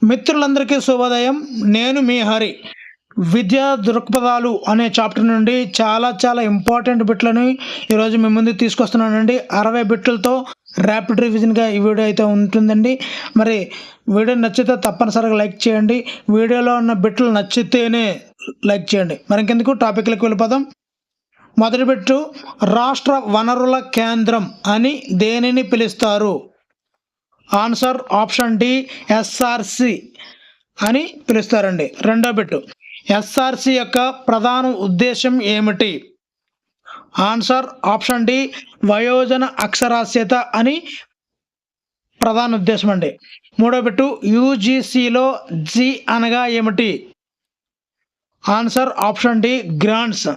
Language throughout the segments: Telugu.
మిత్రులందరికీ శుభోదయం. నేను మీ హరి. విద్యా దృక్పథాలు అనే చాప్టర్ నుండి చాలా ఇంపార్టెంట్ బిట్లను ఈరోజు మీ ముందుకు తీసుకొస్తున్నానండి. 60 బిట్లతో ర్యాపిడ్ రివిజన్గా ఈ వీడియో అయితే ఉంటుందండి. మరి వీడియో నచ్చితే తప్పనిసరిగా లైక్ చేయండి. వీడియోలో ఉన్న బిట్లు నచ్చితేనే లైక్ చేయండి. మరి ఇంకెందుకు టాపిక్లకు వెళ్ళిపోదాం. మొదటి బిట్టు, రాష్ట్ర వనరుల కేంద్రం అని దేనిని పిలుస్తారు? ఆన్సర్ ఆప్షన్ డి, ఎస్ఆర్సి అని పిలుస్తారండి. రెండో బిట్టు, ఎస్ఆర్సి యొక్క ప్రధాన ఉద్దేశం ఏమిటి? ఆన్సర్ ఆప్షన్ డి, వయోజన అక్షరాస్యత అని ప్రధాన ఉద్దేశం అండి. మూడో బిట్టు, యూజీసీలో జి అనగా ఏమిటి? Answer option D, grants.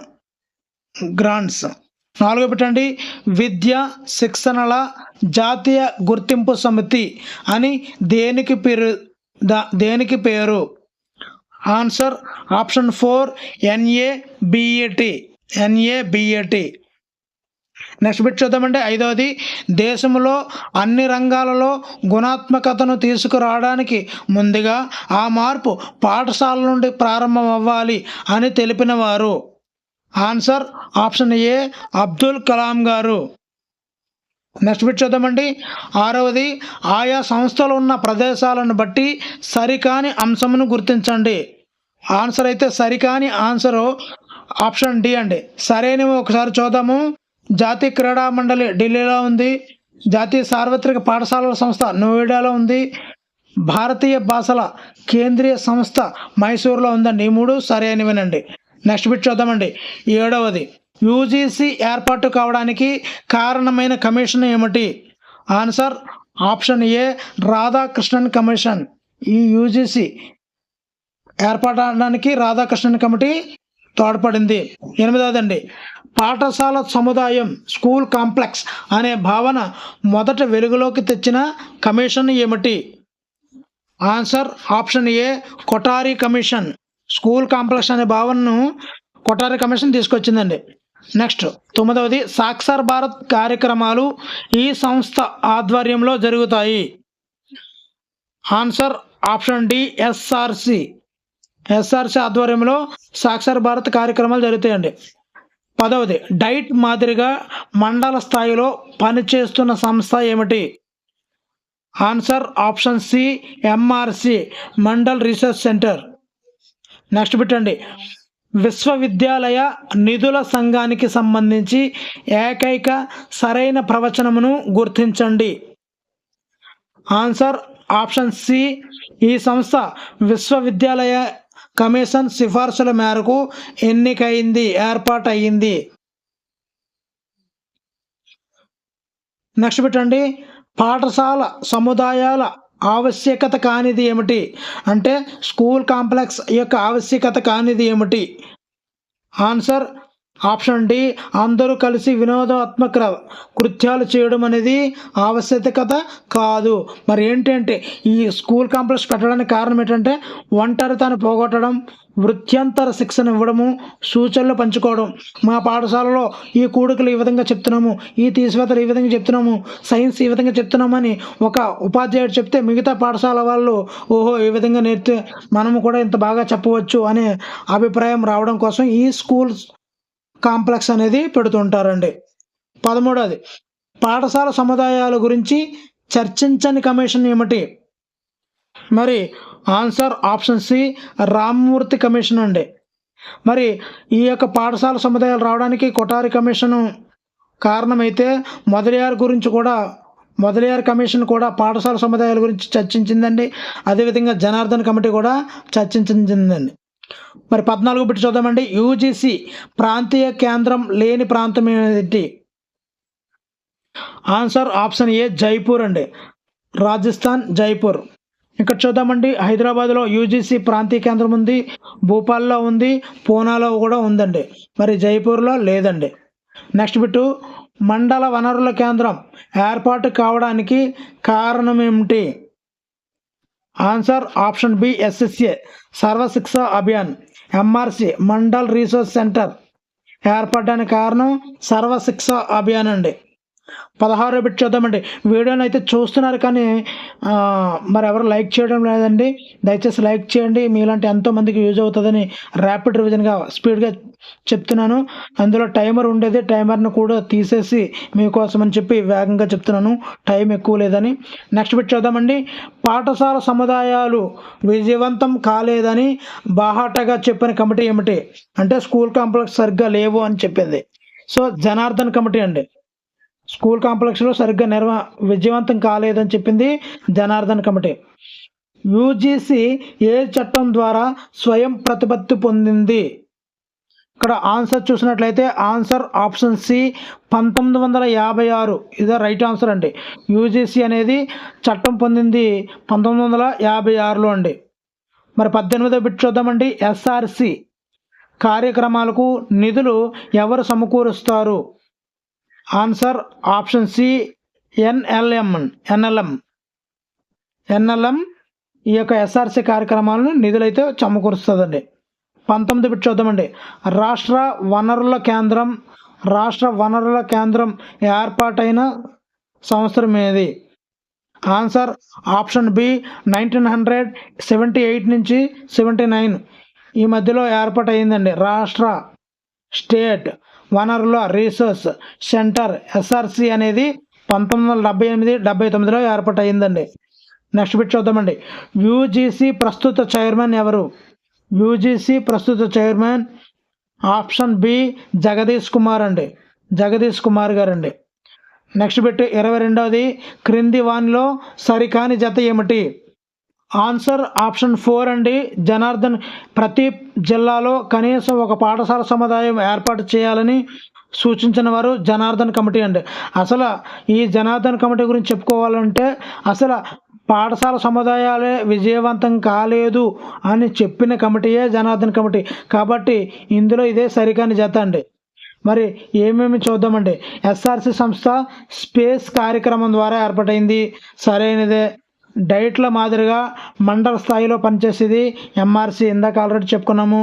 నాలుగో బిట్టండి, విద్యా శిక్షణల జాతీయ గుర్తింపు సమితి అని దేనికి పేరు? Answer option 4, ఎన్ఏబిఏటి. నెక్స్ట్ బిట్ చూద్దామండి. ఐదవది, దేశంలో అన్ని రంగాలలో గుణాత్మకతను తీసుకురావడానికి ముందుగా ఆ మార్పు పాఠశాల నుండి ప్రారంభం అవ్వాలి అని తెలిపిన వారు? Answer option A, Abdul Kalam గారు. నెక్స్ట్ బిట్ చూద్దామండి. ఆరవది, ఆయా సంస్థలు ఉన్న ప్రదేశాలను బట్టి సరికాని అంశమును గుర్తించండి. ఆన్సర్ అయితే సరికాని ఆన్సరు ఆప్షన్ డి అండి. సరైనవి ఒకసారి చూద్దాము. జాతీయ క్రీడా మండలి ఢిల్లీలో ఉంది. జాతీయ సార్వత్రిక పాఠశాలల సంస్థ నోయిడాలో ఉంది. భారతీయ భాషల కేంద్రీయ సంస్థ మైసూరులో ఉందండి. ఈ మూడు సరైనవేనండి. నెక్స్ట్ బిట్ చూద్దామండి. ఏడవది, యూజీసీ ఏర్పాటు కావడానికి కారణమైన కమిషన్ ఏమిటి? ఆన్సర్ ఆప్షన్ ఏ, రాధాకృష్ణన్ కమిషన్. ఈ యూజీసీ ఏర్పడడానికి రాధాకృష్ణన్ కమిటీ తోడ్పడింది. ఎనిమిదవదండి, పాఠశాల సముదాయం, స్కూల్ కాంప్లెక్స్ అనే భావన మొదట వెలుగులోకి తెచ్చిన కమిషన్ ఏమిటి? ఆన్సర్ ఆప్షన్ ఏ, కొఠారి కమిషన్. స్కూల్ కాంప్లెక్స్ అనే భావనను కొఠారి కమిషన్ తీసుకొచ్చిందండి. నెక్స్ట్ తొమ్మిదవది, సాక్షర్ భారత్ కార్యక్రమాలు ఈ సంస్థ ఆధ్వర్యంలో జరుగుతాయి. ఆన్సర్ ఆప్షన్ డి, ఎస్ఆర్సి ఆధ్వర్యంలో సాక్షర్ భారత్ కార్యక్రమాలు జరుగుతాయండి. 10వది, డైట్ మాదిరిగా మండల స్థాయిలో పనిచేస్తున్న సంస్థ ఏమిటి? Answer option C, MRC, mandal research centre. Next బిట్టండి, విశ్వవిద్యాలయ నిధుల సంఘానికి సంబంధించి ఏకైక సరైన ప్రవచనమును గుర్తించండి. ఆన్సర్ ఆప్షన్ సి, ఈ సంస్థ విశ్వవిద్యాలయ కమిషన్ సిఫార్సుల మేరకు ఏర్పాటయింది. నెక్స్ట్ బిట్టండి, పాఠశాల సముదాయాల ఆవశ్యకత కానిది ఏమిటి? అంటే స్కూల్ కాంప్లెక్స్ యొక్క ఆవశ్యకత కానిది ఏమిటి? ఆన్సర్ ఆప్షన్ డి, అందరూ కలిసి వినోదాత్మక కృత్యాలు చేయడం అనేది ఆవశ్యకత కాదు. మరి ఏంటంటే ఈ స్కూల్ కాంప్లెక్స్ పెట్టడానికి కారణం ఏంటంటే ఒంటరితనం పోగొట్టడం, వృత్యంతర శిక్షణ ఇవ్వడము, సూచనలు పంచుకోవడం. మా పాఠశాలలో ఈ కూడికలు ఈ విధంగా చెప్తున్నాము, ఈ తీసివేతలు ఈ విధంగా చెప్తున్నాము, సైన్స్ ఈ విధంగా చెప్తున్నామని ఒక ఉపాధ్యాయుడు చెప్తే మిగతా పాఠశాల వాళ్ళు ఓహో ఈ విధంగా నేర్పితే మనము కూడా ఇంత బాగా చెప్పవచ్చు అనే అభిప్రాయం రావడం కోసం ఈ స్కూల్ కాంప్లెక్స్ అనేది పెడుతుంటారండి. 13వది, పాఠశాల సముదాయాల గురించి చర్చించని కమిషన్ ఏమిటి? మరి answer option C, Rammurthy commission అండి. మరి ఈ యొక్క పాఠశాల సముదాయాలు రావడానికి కొఠారి కమిషన్ కారణమైతే మొదలియార్ కమిషన్ కూడా పాఠశాల సముదాయాల గురించి చర్చించిందండి. అదేవిధంగా జనార్దన్ కమిటీ కూడా చర్చించిందండి. మరి 14 బిట్ చూద్దామండి. యూజీసీ ప్రాంతీయ కేంద్రం లేని ప్రాంతం ఏంటి? ఆన్సర్ ఆప్షన్ ఏ, జైపూర్ అండి. రాజస్థాన్, జైపూర్. ఇక్కడ చూద్దామండి. హైదరాబాద్లో యూజీసీ ప్రాంతీయ కేంద్రం ఉంది, భోపాల్లో ఉంది, పూనాలో కూడా ఉందండి. మరి జైపూర్లో లేదండి. నెక్స్ట్ బిట్టు, మండల వనరుల కేంద్రం ఏర్పాటు కావడానికి కారణం ఏమిటి? Answer option B, SSA Sarva Shiksha Abhiyan. MRC mandal research centre ఏర్పడడానికి కారణం సర్వశిక్ష అభియాన్ అండి. 16 బిట్ చూద్దామండి. వీడియోని అయితే చూస్తున్నారు కానీ మరి ఎవరు లైక్ చేయడం లేదండి. దయచేసి లైక్ చేయండి. మీలాంటి ఎంతోమందికి యూజ్ అవుతుందని ర్యాపిడ్ రివిజన్గా స్పీడ్గా చెప్తున్నాను. అందులో టైమర్ ఉండేది, టైమర్ను కూడా తీసేసి మీకోసం అని చెప్పి వేగంగా చెప్తున్నాను, టైం ఎక్కువ లేదని. నెక్స్ట్ బిట్ చూద్దామండి. పాఠశాల సముదాయాలు విజయవంతం కాలేదని బాహాటగా చెప్పిన కమిటీ ఏమిటి? అంటే స్కూల్ కాంప్లెక్స్ సరిగ్గా లేవు అని చెప్పింది. సో జనార్దన్ కమిటీ అండి. స్కూల్ కాంప్లెక్స్లో సరిగ్గా విజయవంతం కాలేదని చెప్పింది జనార్దన్ కమిటీ. యూజీసీ ఏ చట్టం ద్వారా స్వయం ప్రతిపత్తి పొందింది? ఇక్కడ ఆన్సర్ చూసినట్లయితే ఆన్సర్ ఆప్షన్ సి 1956. ఇదే రైట్ ఆన్సర్ అండి. యూజీసీ అనేది చట్టం పొందింది 1956లో అండి. మరి 18వ బిట్ చూద్దామండి. ఎస్ఆర్సి కార్యక్రమాలకు నిధులు ఎవరు సమకూరుస్తారు? ఆన్సర్ ఆప్షన్ సి ఎన్ఎల్ఎం ఈ యొక్క ఎస్ఆర్సి కార్యక్రమాలను నిధులైతే సమకూరుస్తుందండి. 19 బిట్ చూద్దామండి. రాష్ట్ర వనరుల కేంద్రం ఏర్పాటైన సంవత్సరం ఏది? ఆన్సర్ ఆప్షన్ బి 1978 నుంచి 79 ఈ మధ్యలో ఏర్పాటైందండి. రాష్ట్ర స్టేట్ వనరుల రీసోర్స్ సెంటర్ ఎస్ఆర్సి అనేది 1978-79లో ఏర్పాటైందండి. నెక్స్ట్ బిట్ చూద్దామండి. యూజీసీ ప్రస్తుత చైర్మన్ ఎవరు? యూజీసీ ప్రస్తుత chairman option B Jagadish Kumar గారండి. నెక్స్ట్ బిట్ 22వది. క్రింది వానిలో సరికాని జత ఏమిటి? ఆన్సర్ ఆప్షన్ 4 అండి. జనార్దన్ ప్రతి జిల్లాలో కనీసం ఒక పాఠశాల సముదాయం ఏర్పాటు చేయాలని సూచించిన వారు జనార్దన్ కమిటీ అండి. అసలు ఈ జనార్దన్ కమిటీ గురించి చెప్పుకోవాలంటే అసలు పాఠశాల సముదాయాలే విజయవంతం కాలేదు అని చెప్పిన కమిటీయే జనార్దన్ కమిటీ. కాబట్టి ఇందులో ఇదే సరికాని జత అండి. మరి ఏమేమి చూద్దామండి. ఎస్ఆర్సి సంస్థ స్పేస్ కార్యక్రమం ద్వారా ఏర్పాటైంది, సరైనదే. డైట్ల మాదిరిగా మండల స్థాయిలో పనిచేసేది ఎంఆర్సి, ఇందాక ఆల్రెడీ చెప్పుకున్నాము.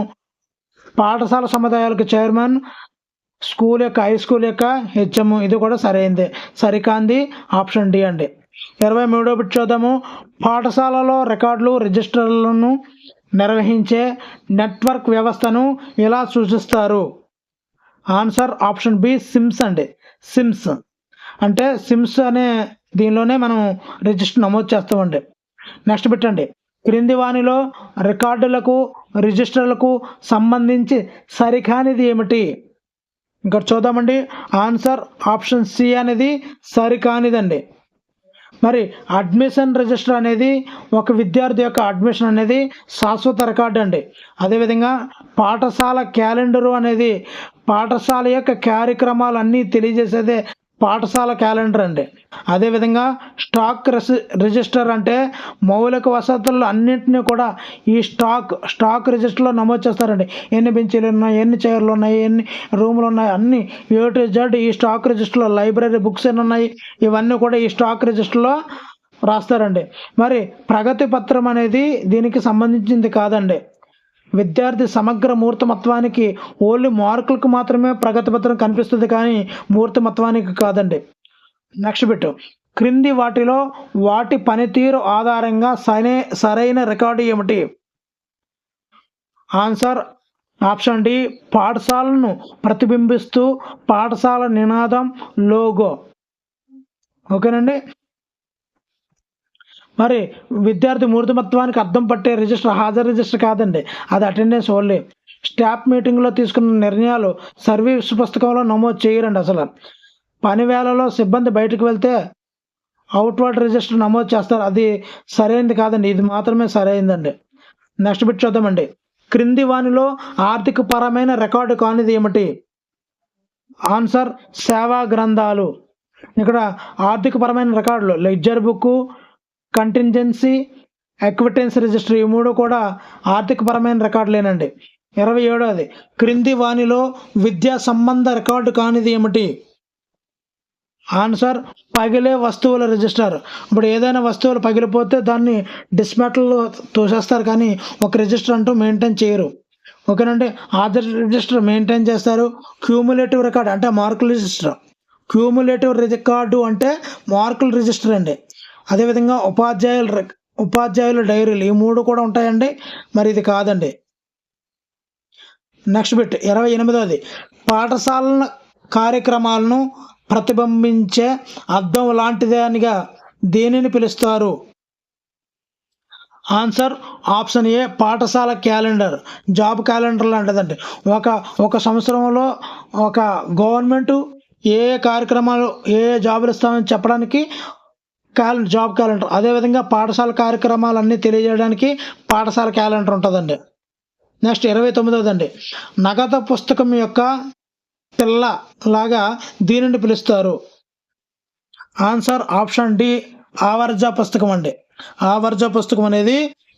పాఠశాల సముదాయాలకు చైర్మన్, హై స్కూల్ యొక్క హెచ్ఎం, ఇది కూడా సరైందే. సరికాంది ఆప్షన్ డి అండి. 23వ బిట్ చూద్దాము. పాఠశాలలో రికార్డులు రిజిస్టర్లను నిర్వహించే నెట్వర్క్ వ్యవస్థను ఎలా సూచిస్తారు? ఆన్సర్ ఆప్షన్ బి సిమ్స్ అండి. సిమ్స్ అంటే సిమ్స్ అనే దీనిలోనే మనం రిజిస్టర్ నమోదు చేస్తామండి. నెక్స్ట్ బిట్ అండి. క్రింది వానిలో రికార్డులకు రిజిస్టర్లకు సంబంధించి సరికానిది ఏమిటి? ఇక్కడ చూద్దామండి. ఆన్సర్ ఆప్షన్ సి అనేది సరికానిదండి. మరి అడ్మిషన్ రిజిస్టర్ అనేది ఒక విద్యార్థి యొక్క అడ్మిషన్ అనేది శాశ్వత రికార్డు అండి. అదేవిధంగా పాఠశాల క్యాలెండరు అనేది పాఠశాల యొక్క కార్యక్రమాలన్నీ తెలియజేసేదే పాఠశాల క్యాలెండర్ అండి. అదేవిధంగా స్టాక్ రిజిస్టర్ అంటే మౌలిక వసతులు అన్నింటినీ కూడా ఈ స్టాక్ రిజిస్టర్లో నమోదు చేస్తారండి. ఎన్ని బెంచీలు ఉన్నాయి, ఎన్ని చైర్లు ఉన్నాయి, ఎన్ని రూములు ఉన్నాయి, అన్నీ A to Z ఈ స్టాక్ రిజిస్టర్లో. లైబ్రరీ బుక్స్ ఎన్ని ఉన్నాయి, ఇవన్నీ కూడా ఈ స్టాక్ రిజిస్టర్లో రాస్తారండి. మరి ప్రగతి పత్రం అనేది దీనికి సంబంధించింది కాదండి. విద్యార్థి సమగ్ర మూర్తిమత్వానికి ఓన్లీ మార్కులకు మాత్రమే ప్రగతి పత్రం కనిపిస్తుంది, కానీ మూర్తిమత్వానికి కాదండి. Next bit. క్రింది వాటిలో వాటి పనితీరు ఆధారంగా సరైన రికార్డు ఏమిటి? ఆన్సర్ ఆప్షన్ డి పాఠశాలను ప్రతిబింబిస్తూ పాఠశాల నినాదం, లోగో. ఓకేనండి. మరి విద్యార్థి మూర్తిమత్వానికి అద్దం పట్టే రిజిస్టర్ హాజరు రిజిస్టర్ కాదండి, అది అటెండెన్స్ ఓన్లీ. స్టాఫ్ మీటింగ్లో తీసుకున్న నిర్ణయాలు సర్వీస్ పుస్తకంలో నమోదు చేయరండి. అసలు పని వేళలో సిబ్బంది బయటకు వెళ్తే అవుట్వర్డ్ రిజిస్టర్ నమోదు చేస్తారు, అది సరైనది కాదండి, ఇది మాత్రమే సరైనదండి. నెక్స్ట్ బిట్ చూద్దామండి. క్రింది వానిలో ఆర్థిక పరమైన రికార్డు కానిది ఏమిటి? ఆన్సర్ సేవా గ్రంథాలు. ఇక్కడ ఆర్థిక పరమైన రికార్డులు లెడ్జర్ బుక్, కంటింజెన్సీ, ఎక్విటెన్స్ రిజిస్టర్, ఈ మూడు కూడా ఆర్థిక పరమైన రికార్డులేనండి. 27వది. క్రింది వానిలో విద్యా సంబంధ రికార్డు కానిది ఏమిటి? ఆన్సర్ పగిలే వస్తువుల రిజిస్టర్. ఇప్పుడు ఏదైనా వస్తువులు పగిలిపోతే దాన్ని డిస్మాటిల్లో తోసేస్తారు, కానీ ఒక రిజిస్టర్ అంటూ మెయింటైన్ చేయరు. ఓకేనండి. ఆధార్ రిజిస్టర్ మెయింటైన్ చేస్తారు. క్యూములేటివ్ రికార్డ్ అంటే మార్కుల రిజిస్టర్ క్యూములేటివ్ రికార్డు అంటే మార్కుల రిజిస్టర్ అండి. అదేవిధంగా ఉపాధ్యాయుల డైరీలు ఈ 3 కూడా ఉంటాయండి. మరి ఇది కాదండి. నెక్స్ట్ బిట్ 28ది పాఠశాల కార్యక్రమాలను ప్రతిబింబించే అద్దం లాంటిదానిగా దేనిని పిలుస్తారు? ఆన్సర్ ఆప్షన్ ఏ పాఠశాల క్యాలెండర్, జాబ్ క్యాలెండర్ లాంటిదండి. ఒక సంవత్సరంలో ఒక గవర్నమెంటు ఏ కార్యక్రమాలు ఏ జాబులు ఇస్తామని చెప్పడానికి జాబ్ క్యాలెండర్. అదేవిధంగా పాఠశాల కార్యక్రమాలన్నీ తెలియజేయడానికి పాఠశాల క్యాలెండర్ ఉంటుందండి. నెక్స్ట్ 29దండి నగదు పుస్తకం యొక్క పిల్ల లాగా దీనిని పిలుస్తారు? ఆన్సర్ ఆప్షన్ డి ఆవర్జ పుస్తకం అండి. ఆవర్జ పుస్తకం అనేది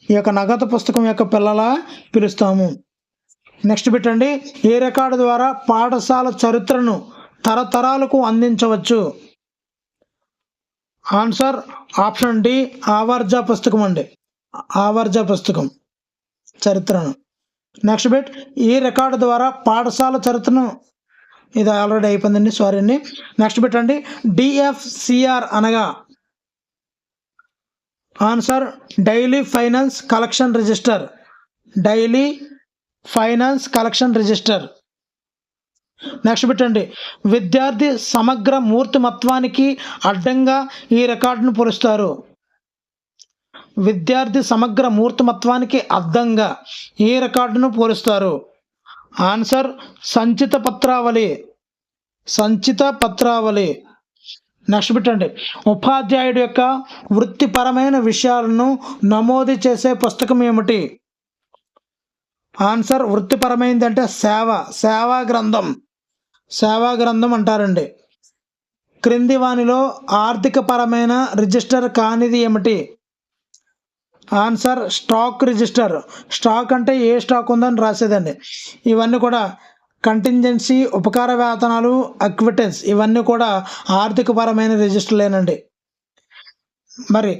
ఈ యొక్క నగదు పుస్తకం యొక్క పిల్లలా పిలుస్తాము. నెక్స్ట్ బిట్ అండి ఏ రికార్డు ద్వారా పాఠశాల చరిత్రను తరతరాలకు అందించవచ్చు? ఆన్సర్ ఆప్షన్ డి ఆవర్జ పుస్తకం అండి. ఆవర్జ పుస్తకం చరిత్రను. నెక్స్ట్ బిట్ ఈ రికార్డు ద్వారా పాఠశాల చరిత్రను ఇది ఆల్రెడీ అయిపోయిందండి, సారీ అండి. నెక్స్ట్ బిట్ అండి డిఎఫ్సిఆర్ అనగా? Answer daily finance collection register. Daily finance collection register. Next bit అండి విద్యార్థి సమగ్ర మూర్తిమత్వానికి అడ్డంగా ఈ రికార్డును పోలుస్తారు? విద్యార్థి సమగ్ర మూర్తిమత్వానికి అద్దంగా ఈ రికార్డును పోలుస్తారు? ఆన్సర్ సంచిత పత్రావళి. సంచిత పత్రావళి. నెక్స్ట్ బిట్ అండి ఉపాధ్యాయుడి యొక్క వృత్తిపరమైన విషయాలను నమోదు చేసే పుస్తకం ఏమిటి? ఆన్సర్ వృత్తిపరమైనది అంటే సేవా గ్రంథం. సేవా గ్రంథం అంటారండి. క్రింది వానిలో ఆర్థిక పరమైన రిజిస్టర్ కానిది ఏమిటి? Answer stock register. స్టాక్ అంటే ఏ స్టాక్ ఉందని రాసేదండి. ఇవన్నీ కూడా కంటింజెన్సీ, ఉపకార వేతనాలు, అక్విటెన్స్ ఇవన్నీ కూడా ఆర్థికపరమైన రిజిస్టర్లేనండి. మరి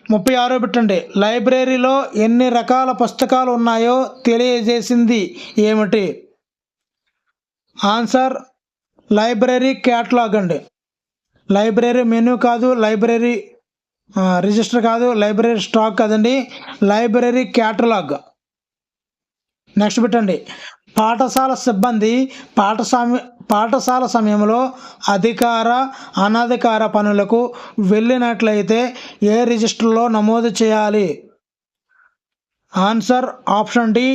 36 బిట్ అండి లైబ్రరీలో ఎన్ని రకాల పుస్తకాలు ఉన్నాయో తెలియజేసింది ఏమిటి? ఆన్సర్ లైబ్రరీ క్యాటలాగ్ అండి. లైబ్రరీ మెనూ కాదు, లైబ్రరీ రిజిస్టర్ కాదు, లైబ్రరీ స్టాక్ కాదండి, లైబ్రరీ క్యాటలాగ్. నెక్స్ట్ బిట్ అండి పాఠశాల సిబ్బంది పాఠశాల సమయంలో అధికార అనధికార పనులకు వెళ్ళినట్లయితే ఏ రిజిస్టర్లో నమోదు చేయాలి? Answer option D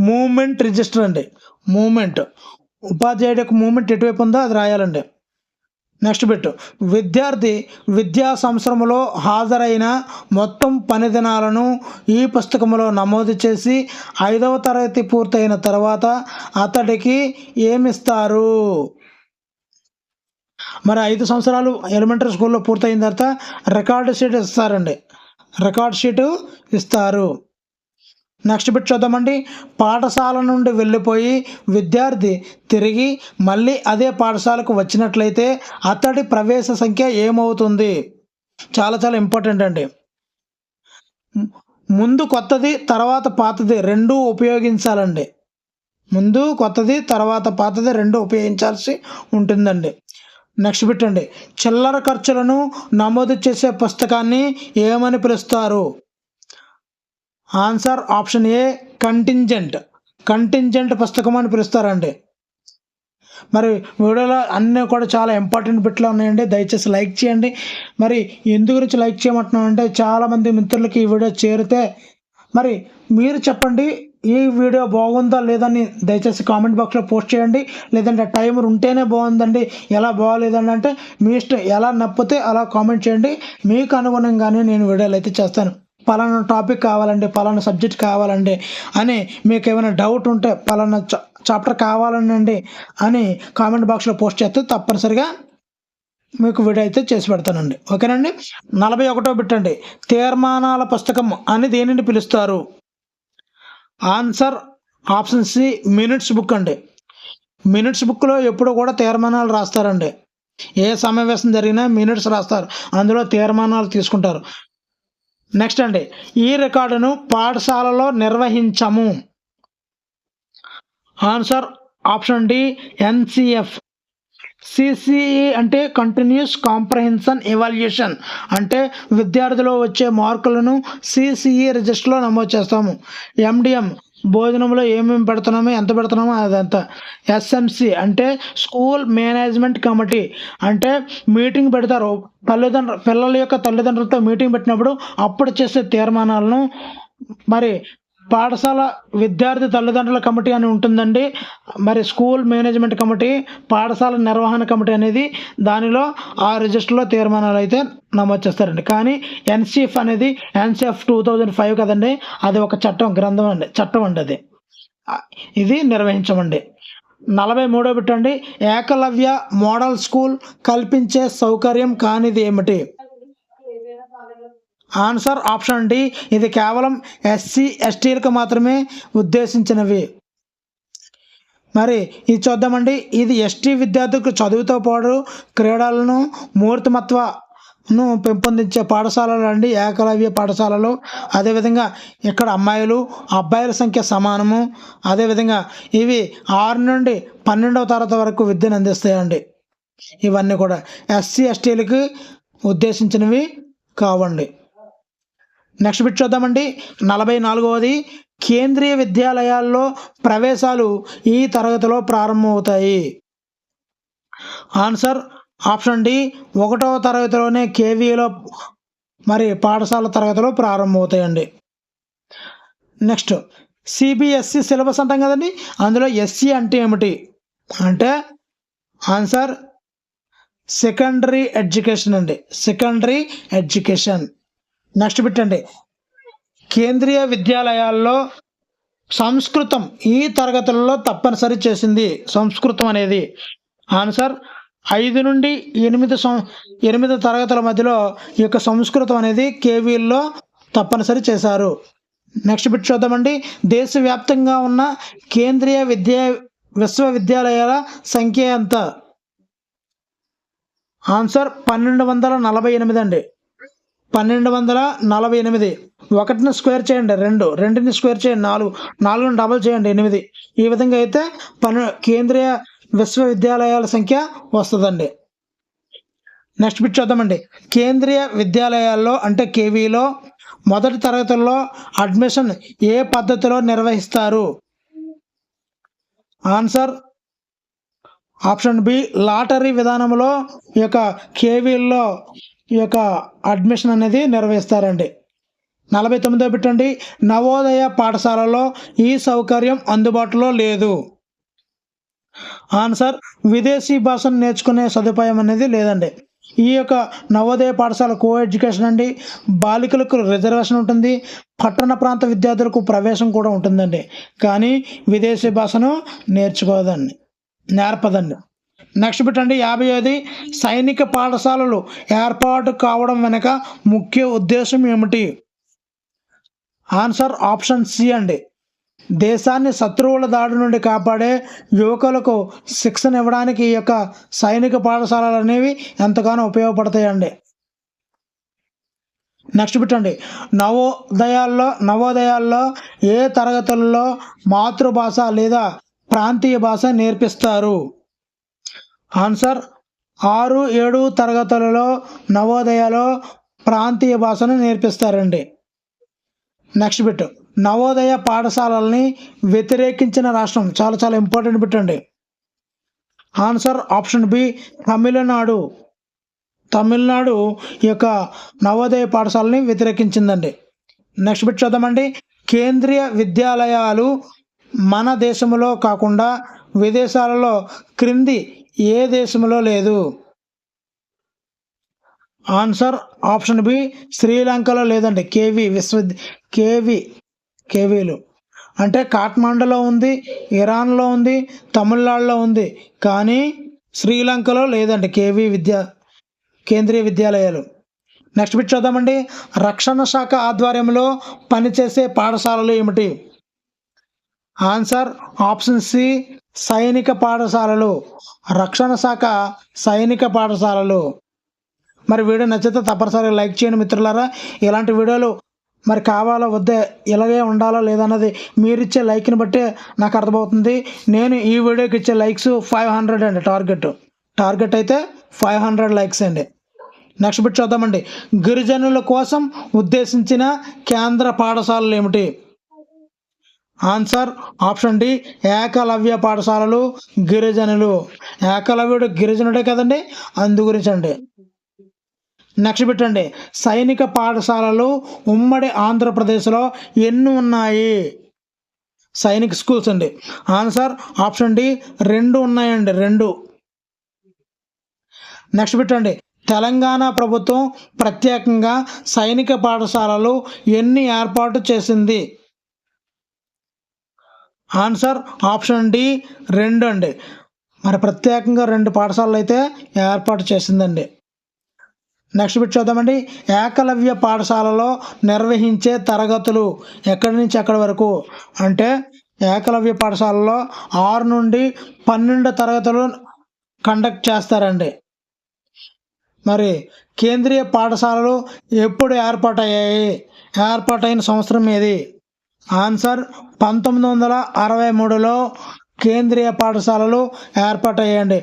movement register అండి. మూమెంట్. ఉపాధ్యాయుడి యొక్క మూమెంట్ ఎటువైపు ఉందో అది రాయాలండి. నెక్స్ట్ బిట్ విద్యార్థి విద్యా సంవత్సరంలో హాజరైన మొత్తం పని దినాలను ఈ పుస్తకంలో నమోదు చేసి 5వ తరగతి పూర్తయిన తర్వాత అతడికి ఏమిస్తారు? మరి 5 సంవత్సరాలు ఎలిమెంటరీ స్కూల్లో పూర్తయిన తర్వాత రికార్డు షీట్ ఇస్తారండి. రికార్డ్ షీటు ఇస్తారు. నెక్స్ట్ బిట్ చూద్దామండి పాఠశాల నుండి వెళ్ళిపోయి విద్యార్థి తిరిగి మళ్ళీ అదే పాఠశాలకు వచ్చినట్లయితే అతడి ప్రవేశ సంఖ్య ఏమవుతుంది? చాలా ఇంపార్టెంట్ అండి. ముందు కొత్తది తర్వాత పాతది రెండూ ఉపయోగించాలండి. ముందు కొత్తది తర్వాత పాతది రెండు ఉపయోగించాల్సి ఉంటుందండి. నెక్స్ట్ బిట్ అండి చిల్లర ఖర్చులను నమోదు చేసే పుస్తకాన్ని ఏమని పిలుస్తారు? ఆన్సర్ ఆప్షన్ ఏ కంటింజెంట్ పుస్తకం అని పిలుస్తారండి. మరి వీడియోలో అన్నీ కూడా చాలా ఇంపార్టెంట్ బిట్లు ఉన్నాయండి. దయచేసి లైక్ చేయండి. మరి ఎందు గురించి లైక్ చేయమంటున్నామంటే చాలామంది మిత్రులకి ఈ వీడియో చేరితే మరి మీరు చెప్పండి ఈ వీడియో బాగుందా లేదని దయచేసి కామెంట్ బాక్స్లో పోస్ట్ చేయండి. లేదంటే టైమర్ ఉంటేనే బాగుందండి, ఎలా బాగోలేదండి అంటే మీ ఇష్టం, ఎలా నప్పితే అలా కామెంట్ చేయండి. మీకు అనుగుణంగానే నేను వీడియోలు అయితే చేస్తాను. పలానా టాపిక్ కావాలండి, పలానా సబ్జెక్ట్ కావాలండి అని మీకు ఏమైనా డౌట్ ఉంటే పలానా చాప్టర్ కావాలండి అని కామెంట్ బాక్స్లో పోస్ట్ చేస్తే తప్పనిసరిగా మీకు వీడియో అయితే చేసి పెడతానండి. ఓకేనండి. 41వ బిట్ అండి తీర్మానాల పుస్తకం అని దేనిని పిలుస్తారు? Answer option C minutes book అండి. మినిట్స్ బుక్లో ఎప్పుడు కూడా తీర్మానాలు రాస్తారండి. ఏ సమావేశం జరిగినా మినిట్స్ రాస్తారు, అందులో తీర్మానాలు తీసుకుంటారు. నెక్స్ట్ అండి ఈ రికార్డును పాఠశాలలో నిర్వహించము. Answer option D NCF CCE అంటే కంటిన్యూస్ కాంప్రహెన్షన్ ఎవాల్యుయేషన్, అంటే విద్యార్థిలో వచ్చే మార్కులను సిసిఈ రిజిస్టర్లో నమోదు చేస్తాము. ఎండిఎం భోజనంలో ఏమేమి పెడుతున్నామో ఎంత పెడుతున్నామో అదంతా. ఎస్ఎంసి అంటే స్కూల్ మేనేజ్మెంట్ కమిటీ, అంటే మీటింగ్ పెడతారు పిల్లల యొక్క తల్లిదండ్రులతో మీటింగ్ పెట్టినప్పుడు అప్పుడు చేసే తీర్మానాలను. మరి పాఠశాల విద్యార్థి తల్లిదండ్రుల కమిటీ అని ఉంటుందండి. మరి స్కూల్ మేనేజ్మెంట్ కమిటీ, పాఠశాల నిర్వహణ కమిటీ అనేది దానిలో ఆ రిజిస్టర్లో తీర్మానాలు అయితే నమోదు చేస్తారండి. కానీ ఎన్సిఎఫ్ అనేది ఎన్సిఎఫ్ 2005 కదండి, అది ఒక చట్టం అండి అది. ఇది నిర్వహించమండి. 43వ బిట్ అండి, ఏకలవ్య మోడల్ స్కూల్ కల్పించే సౌకర్యం కానిది ఏమిటి? ఆన్సర్ ఆప్షన్ డి, ఇది కేవలం ఎస్సీ ఎస్టీలకు మాత్రమే ఉద్దేశించినవి. మరి ఇది చూద్దామండి. ఇది ఎస్టీ విద్యార్థులకు చదువుతో పాటు క్రీడలను, మూర్తిమత్వను పెంపొందించే పాఠశాలలు అండి ఏకలవ్య పాఠశాలలు. అదేవిధంగా ఇక్కడ అమ్మాయిలు అబ్బాయిల సంఖ్య సమానము. అదేవిధంగా ఇవి 6 నుండి 12వ తరగతి వరకు విద్యను అందిస్తాయండి. ఇవన్నీ కూడా ఎస్సీ ఎస్టీలకి ఉద్దేశించినవి కావండి. నెక్స్ట్ బిట్ చూద్దామండి. 44వది, కేంద్రీయ విద్యాలయాల్లో ప్రవేశాలు ఈ తరగతిలో ప్రారంభమవుతాయి. ఆన్సర్ ఆప్షన్ డి, 1వ తరగతిలోనే కేవీలో మరి పాఠశాల తరగతిలో ప్రారంభమవుతాయండి. నెక్స్ట్ సిబిఎస్ఈ సిలబస్ అంటాం కదండి, అందులో ఎస్సీ అంటే ఏమిటి అంటే ఆన్సర్ సెకండరీ ఎడ్యుకేషన్ అండి, సెకండరీ ఎడ్యుకేషన్. నెక్స్ట్ బిట్ అండి, కేంద్రీయ విద్యాలయాల్లో సంస్కృతం ఈ తరగతులలో తప్పనిసరి చేసింది సంస్కృతం అనేది. ఆన్సర్ 5 నుండి 8 తరగతుల మధ్యలో ఈ యొక్క సంస్కృతం అనేది కేవీల్లో తప్పనిసరి చేశారు. నెక్స్ట్ బిట్ చూద్దామండి. దేశవ్యాప్తంగా ఉన్న కేంద్రీయ విశ్వవిద్యాలయాల సంఖ్య ఎంత? ఆన్సర్ 1248 అండి, 1248. 1ని స్క్వేర్ చేయండి 2, 2ని స్క్వేర్ చేయండి 4, 4ని డబల్ చేయండి 8. ఈ విధంగా అయితే కేంద్రీయ విశ్వవిద్యాలయాల సంఖ్య వస్తుందండి. నెక్స్ట్ బిట్ చూద్దామండి. కేంద్రీయ విద్యాలయాల్లో అంటే కేవీలో మొదటి తరగతుల్లో అడ్మిషన్ ఏ పద్ధతిలో నిర్వహిస్తారు? ఆన్సర్ ఆప్షన్ బి, లాటరీ విధానంలో ఈ యొక్క కేవీల్లో ఈ యొక్క అడ్మిషన్ అనేది నిర్వహిస్తారండి. 49వ బిట్ అండి, నవోదయ పాఠశాలలో ఈ సౌకర్యం అందుబాటులో లేదు. ఆన్సర్ విదేశీ భాషను నేర్చుకునే సదుపాయం అనేది లేదండి. ఈ యొక్క నవోదయ పాఠశాల కో ఎడ్యుకేషన్ అండి. బాలికలకు రిజర్వేషన్ ఉంటుంది, పట్టణ ప్రాంత విద్యార్థులకు ప్రవేశం కూడా ఉంటుందండి. కానీ విదేశీ భాషను నేర్పదండి. నెక్స్ట్ బిట్ అండి 50ది, సైనిక పాఠశాలలు ఏర్పాటు కావడం వెనుక ముఖ్య ఉద్దేశం ఏమిటి? ఆన్సర్ ఆప్షన్ సి అండి, దేశాన్ని శత్రువుల దాడి నుండి కాపాడే యువకులకు శిక్షణ ఇవ్వడానికి ఈ యొక్క సైనిక పాఠశాలలు అనేవి ఎంతగానో ఉపయోగపడతాయండి. నెక్స్ట్ బిట్ అండి, నవోదయాల్లో ఏ తరగతుల్లో మాతృభాష లేదా ప్రాంతీయ భాష నేర్పిస్తారు? ఆన్సర్ 6, 7 తరగతులలో నవోదయలో ప్రాంతీయ భాషను నేర్పిస్తారండి. నెక్స్ట్ బిట్, నవోదయ పాఠశాలల్ని వ్యతిరేకించిన రాష్ట్రం. చాలా చాలా ఇంపార్టెంట్ బిట్ అండి. ఆన్సర్ ఆప్షన్ బి, తమిళనాడు ఈ యొక్క నవోదయ పాఠశాలని వ్యతిరేకించిందండి. నెక్స్ట్ బిట్ చూద్దామండి. కేంద్రీయ విద్యాలయాలు మన దేశంలో కాకుండా విదేశాలలో క్రింది ఏ దేశంలో లేదు? ఆన్సర్ ఆప్షన్ బి, శ్రీలంకలో లేదండి. కేవీలు అంటే కాఠ్మండూలో ఉంది, ఇరాన్లో ఉంది, తమిళనాడులో ఉంది, కానీ శ్రీలంకలో లేదండి కేంద్రీయ విద్యాలయాలు. నెక్స్ట్ బిట్ చూద్దామండి. రక్షణ శాఖ ఆధ్వర్యంలో పనిచేసే పాఠశాలలు ఏమిటి? ఆన్సర్ ఆప్షన్ సి, సైనిక పాఠశాలలు. రక్షణ శాఖ సైనిక పాఠశాలలు. మరి వీడియో నచ్చితే తప్పనిసరిగా లైక్ చేయండి మిత్రులారా. ఇలాంటి వీడియోలు మరి కావాలో వద్దే, ఇలాగే ఉండాలో లేదన్నది మీరిచ్చే లైక్ని బట్టే నాకు అర్థమవుతుంది. నేను ఈ వీడియోకి ఇచ్చే లైక్స్ 500 అండి టార్గెట్. టార్గెట్ అయితే 500 లైక్స్ అండి. నెక్స్ట్ బిట్ చూద్దామండి. గిరిజనుల కోసం ఉద్దేశించిన కేంద్ర పాఠశాలలు ఏమిటి? ఆన్సర్ ఆప్షన్ డి ఏకలవ్య పాఠశాలలు గిరిజనులు. ఏకలవ్యుడు గిరిజనుడే కదండి, అందు గురించి అండి. నెక్స్ట్ పెట్టండి. సైనిక పాఠశాలలు ఉమ్మడి ఆంధ్రప్రదేశ్లో ఎన్ని ఉన్నాయి? సైనిక్ స్కూల్స్ అండి. ఆన్సర్ ఆప్షన్ డి 2 ఉన్నాయండి, 2. నెక్స్ట్ పెట్టండి. తెలంగాణ ప్రభుత్వం ప్రత్యేకంగా సైనిక పాఠశాలలు ఎన్ని ఏర్పాటు చేసింది? ఆన్సర్ ఆప్షన్ డి 2 అండి. మరి ప్రత్యేకంగా 2 పాఠశాలలు అయితే ఏర్పాటు చేసిందండి. నెక్స్ట్ బిట్ చూద్దామండి. ఏకలవ్య పాఠశాలలో నిర్వహించే తరగతులు ఎక్కడి నుంచి ఎక్కడి వరకు? అంటే ఏకలవ్య పాఠశాలలో 6 నుండి 12 తరగతులు కండక్ట్ చేస్తారండి. మరి కేంద్రీయ పాఠశాలలు ఎప్పుడు ఏర్పాటయ్యాయి? ఏర్పాటైన సంవత్సరం ఏది? ఆన్సర్ 1963లో కేంద్రీయ పాఠశాలలు ఏర్పాటయ్యాయండి.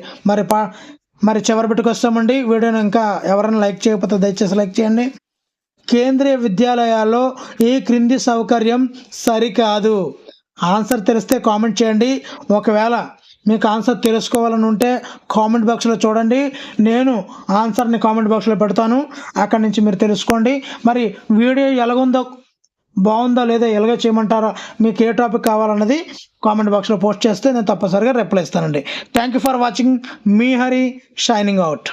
మరి చివరి బిట్టుకు వస్తామండి. వీడియోని ఇంకా ఎవరైనా లైక్ చేయకపోతే దయచేసి లైక్ చేయండి. కేంద్రీయ విద్యాలయాల్లో ఈ క్రింది సౌకర్యం సరికాదు. ఆన్సర్ తెలిస్తే కామెంట్ చేయండి. ఒకవేళ మీకు ఆన్సర్ తెలుసుకోవాలని ఉంటే కామెంట్ బాక్స్లో చూడండి, నేను ఆన్సర్ని కామెంట్ బాక్స్లో పెడతాను, అక్కడి నుంచి మీరు తెలుసుకోండి. మరి వీడియో ఎలాగుందో, బాగుందో లేదో ఎలాగో చేయమంటారా, మీకు ఏ టాపిక్ కావాలన్నది కామెంట్ బాక్స్లో పోస్ట్ చేస్తే నేను తప్పనిసరిగా రిప్లై ఇస్తానండి. Thank you for watching. Me Hari shining out.